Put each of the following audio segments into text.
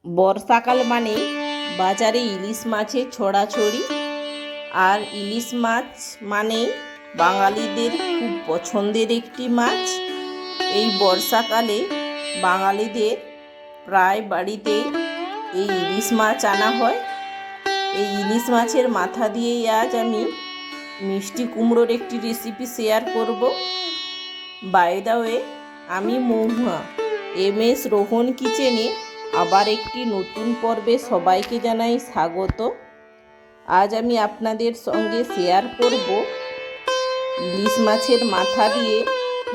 বর্ষাকাল মানে বাজারে ইলিশ মাছের ছড়াছড়ি। আর ইলিশ মাছ মানে বাঙালিদের খুব পছন্দের একটি মাছ। এই বর্ষাকালে বাঙালিদের প্রায় বাড়িতেই এই ইলিশ মাছ আনা হয়। এই ইলিশ মাছের মাথা দিয়েই আজ আমি মিষ্টি কুমড়োর একটি রেসিপি শেয়ার করব। বাই দ্য ওয়ে, আমি মহুয়া MS রোহন কিচেনে আবার একটি নতুন পর্বে সবাইকে জানাই স্বাগত। আজ আমি আপনাদের সঙ্গে শেয়ার করব ইলিশ মাছের মাথা দিয়ে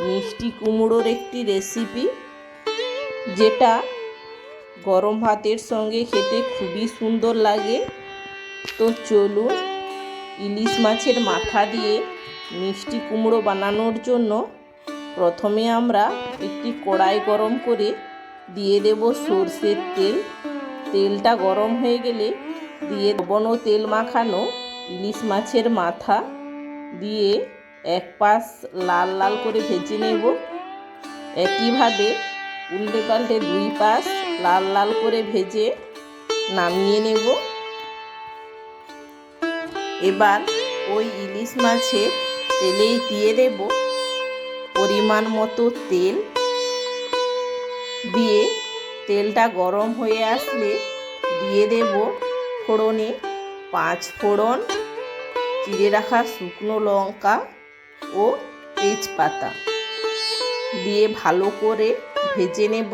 মিষ্টি কুমড়োর একটি রেসিপি, যেটা গরম ভাতের সঙ্গে খেতে খুবই সুন্দর লাগে। তো চলুন, ইলিশ মাছের মাথা দিয়ে মিষ্টি কুমড়ো বানানোর জন্য প্রথমে আমরা একটি কড়াই গরম করে দিয়ে দেব সরষের তেল। তেলটা গরম হয়ে গেলে দিয়ে লবণ ও তেল মাখানো ইলিশ মাছের মাথা দিয়ে এক পাশ লাল লাল করে ভেজে নেব। একইভাবে উল্টে পাল্টে দুই পাশ লাল লাল করে ভেজে নামিয়ে নেব। এবার ওই ইলিশ মাছের তেলেই দিয়ে দেব পরিমাণ মতো তেল। দিয়ে তেলটা গরম হয়ে আসলে দিয়ে দেব ফোড়নে 5 ফোড়ন, চিড়ে রাখা শুকনো লঙ্কা ও তেজপাতা দিয়ে ভালো করে ভেজে নেব।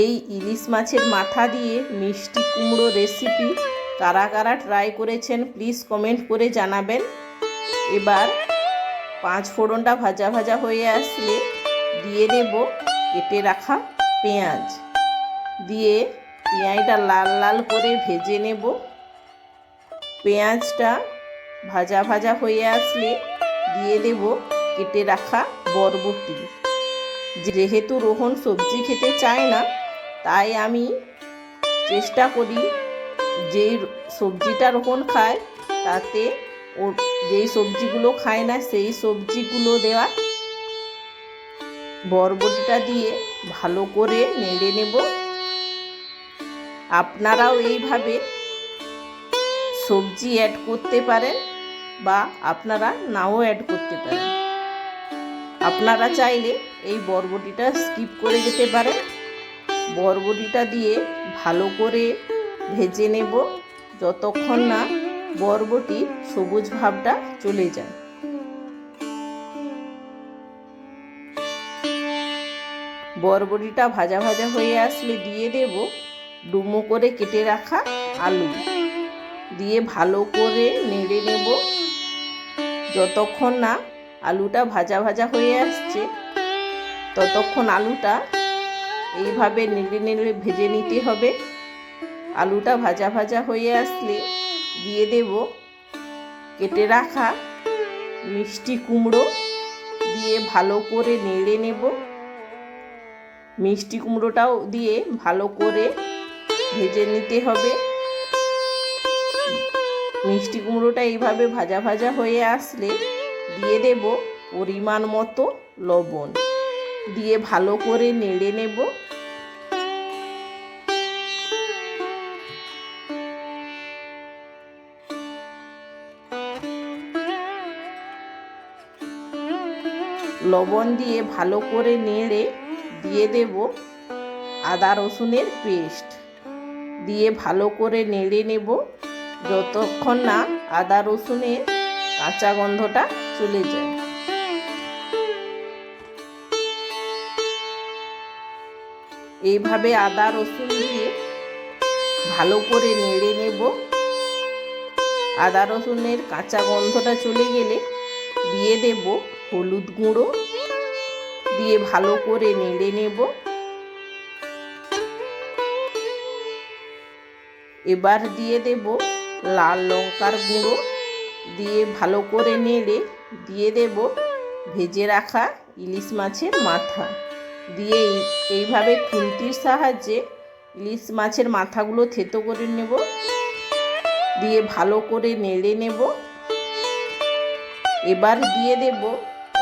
এই ইলিশ মাছের মাথা দিয়ে মিষ্টি কুমড়ো রেসিপি কারা কারা ট্রাই করেছেন প্লিজ কমেন্ট করে জানাবেন। এবার 5 ফোড়নটা ভাজা ভাজা হয়ে আসলে দিয়ে দেব কেটে রাখা পেঁয়াজ। দিয়ে পেঁয়াজটা লাল লাল করে ভেজে নেব। পেঁয়াজটা ভাজা ভাজা হয়ে আসলে দিয়ে দেব কেটে রাখা বরবটি। যেহেতু রোহন সবজি খেতে চায় না, তাই আমি চেষ্টা করি যেই সবজিটা রোহন খায় তাতে ও যেই সবজিগুলো খায় না সেই সবজিগুলো দেওয়া। বরবটিটা দিয়ে ভালো করে নেড়ে নেব। আপনারাও এইভাবে সবজি অ্যাড করতে পারেন বা আপনারা নাও অ্যাড করতে পারেন। আপনারা চাইলে এই বরবটিটা স্কিপ করে যেতে পারেন। বরবটিটা দিয়ে ভালো করে ভেজে নেব যতক্ষণ না বরবটির সবুজ ভাবটা চলে যায়। বরবটিটা ভাজা ভাজা হয়ে আসলে দিয়ে দেব ডুমো করে কেটে রাখা আলু। দিয়ে ভালো করে নেড়ে নেব যতক্ষণ না আলুটা ভাজা ভাজা হয়ে আসছে। ততক্ষণ আলুটা এইভাবে নেড়ে নেড়ে ভেজে নিতে হবে। আলুটা ভাজা ভাজা হয়ে আসলে দিয়ে দেব কেটে রাখা মিষ্টি কুমড়ো। দিয়ে ভালো করে নেড়ে নেব। মিষ্টি কুমড়োটাও দিয়ে ভালো করে ভেজে নিতে হবে। মিষ্টি কুমড়োটা এইভাবে ভাজা ভাজা হয়ে আসলে দিয়ে দেব পরিমাণ মতো লবণ। দিয়ে ভালো করে নেড়ে নেব। লবণ দিয়ে ভালো করে নেড়ে দিয়ে দেব আদা রসুনের পেস্ট। দিয়ে ভালো করে নেড়ে নেব যতক্ষণ না আদা রসুনের কাঁচা গন্ধটা চলে যায়। এইভাবে আদা রসুন দিয়ে ভালো করে নেড়ে নেব। আদা রসুনের কাঁচা গন্ধটা চলে গেলে দিয়ে দেব হলুদ গুঁড়ো। দিয়ে ভালো করে নেড়ে নেব। এবার দিয়ে দেব লাল লঙ্কার গুঁড়ো। দিয়ে ভালো করে নেড়ে দিয়ে দেব ভেজে রাখা ইলিশ মাছের মাথা। দিয়ে এইভাবে খুন্তির সাহায্যে ইলিশ মাছের মাথাগুলো থেতো করে নেব। দিয়ে ভালো করে নেড়ে নেব। এবার দিয়ে দেব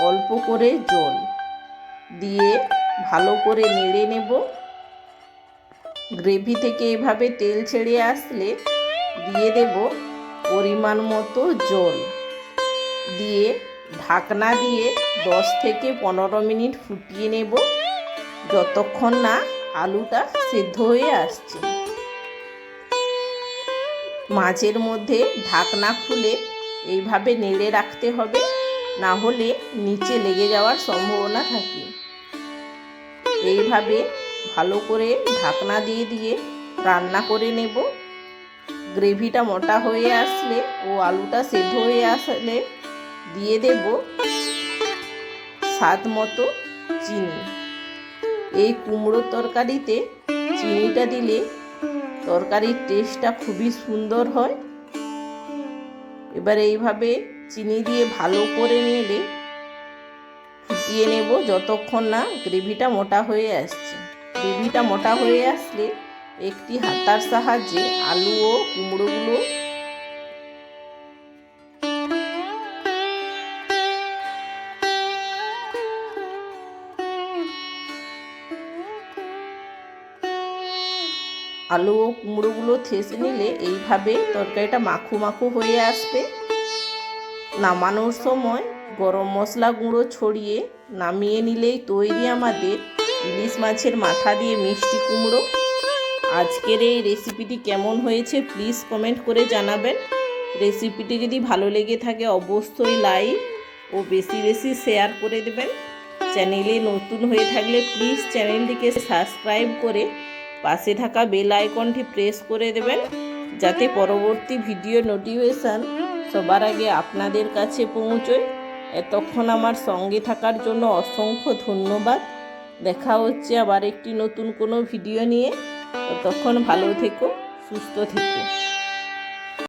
অল্প করে জল। দিয়ে ভালো করে নেড়ে নেব। গ্রেভি থেকে এভাবে তেল ছেড়ে আসলে দিয়ে দেব পরিমাণ মতো জল, দিয়ে ঢাকনা দিয়ে 10 থেকে 15 মিনিট ফুটিয়ে নেব, যতক্ষণ না আলুটা সেদ্ধ হয়ে আসছে। মাছের মধ্যে ঢাকনা খুলে এইভাবে নেড়ে রাখতে হবে, না হলে নিচে লেগে যাওয়ার সম্ভাবনা থাকে। এইভাবে ভালো করে ঢাকনা দিয়ে দিয়ে রান্না করে নেব। গ্রেভিটা মোটা হয়ে আসলে ও আলুটা সেদ্ধ হয়ে আসলে দিয়ে দেব স্বাদ মতো চিনি। এই কুমড়োর তরকারিতে চিনিটা দিলে তরকারির টেস্টটা খুবই সুন্দর হয়। এবার এইভাবে চিনি দিয়ে ভালো করে নেড়ে ফুটিয়ে নেব, যতক্ষণ না গ্রেভিটা মোটা হয়ে আসছে। গ্রেভিটা মোটা হয়ে আসলে একটি হাতার সাহায্যে আলু ও কুমড়োগুলো আলু ও কুমড়োগুলো থেসে নিলে এইভাবে তরকারিটা মাখু মাখু হয়ে আসবে। নামানোর সময় গরম মশলা গুঁড়ো ছড়িয়ে নামিয়ে নিলেই তৈরি আমাদের ইলিশ মাছের মাথা দিয়ে মিষ্টি কুমড়ো। আজকের এই রেসিপিটি কেমন হয়েছে প্লিজ কমেন্ট করে জানাবেন। রেসিপিটি যদি ভালো লেগে থাকে অবশ্যই লাইক ও বেশি বেশি শেয়ার করে দেবেন। চ্যানেলে নতুন হয়ে থাকলে প্লিজ চ্যানেলটিকে সাবস্ক্রাইব করে পাশে থাকা বেল আইকনটি প্রেস করে দেবেন, যাতে পরবর্তী ভিডিও নোটিফিকেশান সবার আগে আপনাদের কাছে পৌঁছয়। এতক্ষণ আমার সঙ্গে থাকার জন্য অসংখ্য ধন্যবাদ। দেখা হচ্ছে আবার একটি নতুন কোনো ভিডিও নিয়ে। ততক্ষণ ভালো থেকো, সুস্থ থেকো।